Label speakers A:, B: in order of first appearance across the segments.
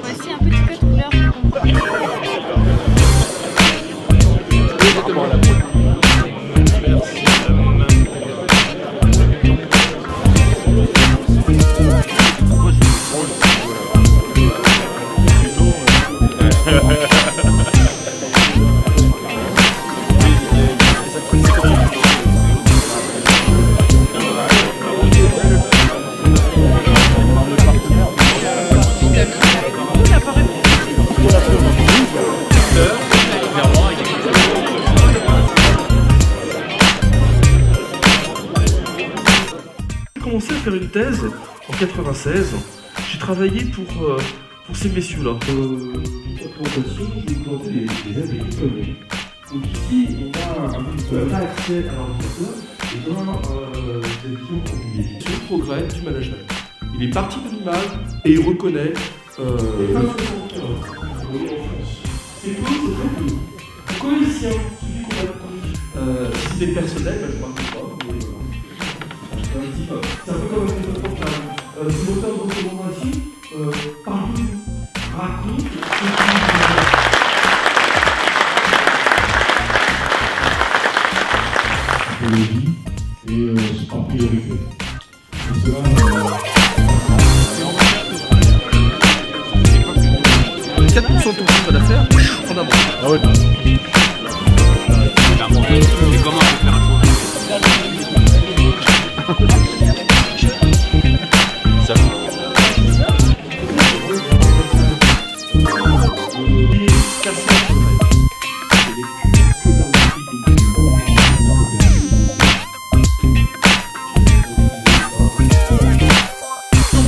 A: Voici un petit code couleur.
B: J'ai commencé à faire une thèse en 96. J'ai travaillé pour ces messieurs-là. La présentation, je vais vous présenter les agriculteurs. Donc ici, on a un accès à l'ordinateur et dans des visions combinée. C'est le progrès du management. Il est parti de l'image et il reconnaît c'est peu, c'est très peu. Le coefficient, celui qu'on a pris, si c'est personnel, je ne parle pas, mais c'est un peu comme un téléphone portable. Ce moteur de recommandation parle, raconte, et c'est en priorité. Et cela,
C: 4% de ton chiffre d'affaires en amont.
B: ah ouais.
C: Et comment on peut faire un ça.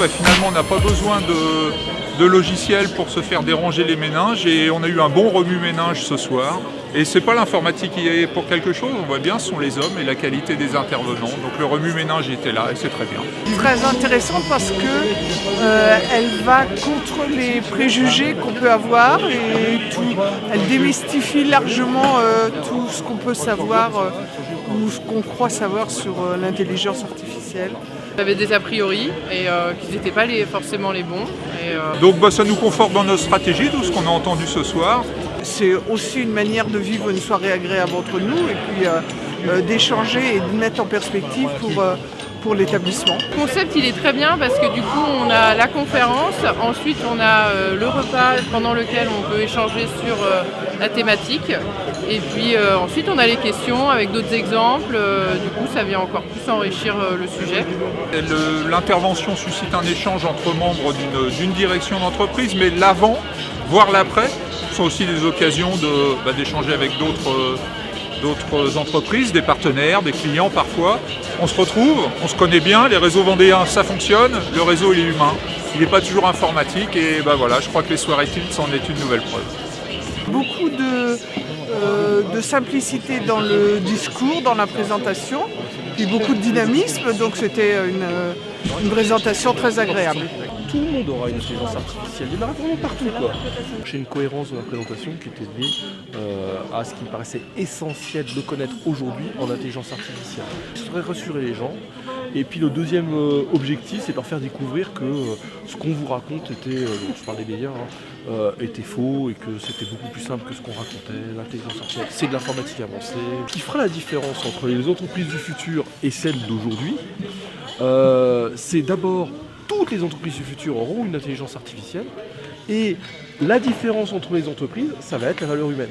D: Finalement, on n'a pas besoin de logiciel pour se faire déranger les méninges et on a eu un bon remue-méninge ce soir. Et c'est pas l'informatique qui est pour quelque chose, on voit bien, ce sont les hommes et la qualité des intervenants. Donc le remue-méninge était là et c'est très bien.
E: Très intéressante parce que elle va contre les préjugés qu'on peut avoir et elle démystifie largement tout ce qu'on peut savoir ou ce qu'on croit savoir sur l'intelligence artificielle.
F: J'avais des a priori et qu'ils n'étaient pas forcément les bons.
D: Donc ça nous conforte dans notre stratégie, tout ce qu'on a entendu ce soir.
E: C'est aussi une manière de vivre une soirée agréable entre nous et puis d'échanger et de mettre en perspective pour l'établissement.
F: Le concept il est très bien parce que du coup on a la conférence, ensuite on a le repas pendant lequel on peut échanger sur la thématique et puis ensuite on a les questions avec d'autres exemples, du coup ça vient encore plus enrichir le sujet.
D: L'intervention suscite un échange entre membres d'une direction d'entreprise, mais l'avant, voire l'après, sont aussi des occasions d'échanger avec d'autres entreprises, des partenaires, des clients parfois. On se retrouve, on se connaît bien, les réseaux vendéens ça fonctionne, le réseau il est humain, il n'est pas toujours informatique et voilà, je crois que les soirées Tilt en est une nouvelle preuve.
E: Beaucoup de simplicité dans le discours, dans la présentation, puis beaucoup de dynamisme, donc c'était une présentation très agréable.
C: Tout le monde aura une intelligence artificielle, il y en aura vraiment partout quoi. J'ai une cohérence dans la présentation qui était liée à ce qui me paraissait essentiel de connaître aujourd'hui en intelligence artificielle. Je voudrais rassurer les gens. Et puis le deuxième objectif, c'est de leur faire découvrir que ce qu'on vous raconte était, je parle des médias, était faux et que c'était beaucoup plus simple que ce qu'on racontait. L'intelligence artificielle, c'est de l'informatique avancée. Ce qui fera la différence entre les entreprises du futur et celles d'aujourd'hui, c'est d'abord toutes les entreprises du futur auront une intelligence artificielle et la différence entre les entreprises, ça va être la valeur humaine.